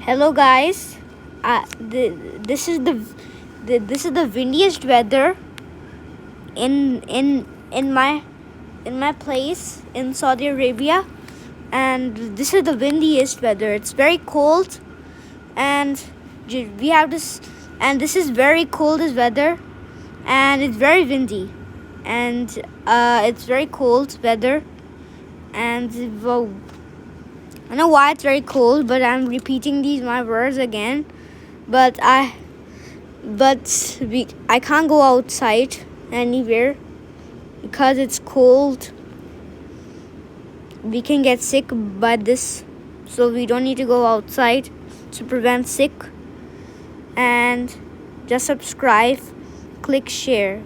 Hello guys. This is the windiest weather in my place in Saudi Arabia, and this is the windiest weather. It's very cold, and we have this, and this is very cold as weather, and it's very windy, and it's very cold weather, and well, I know why it's very cold, but I'm repeating my words again. But I can't go outside anywhere because it's cold. We can get sick by this, so we don't need to go outside to prevent sick. And just subscribe, click share.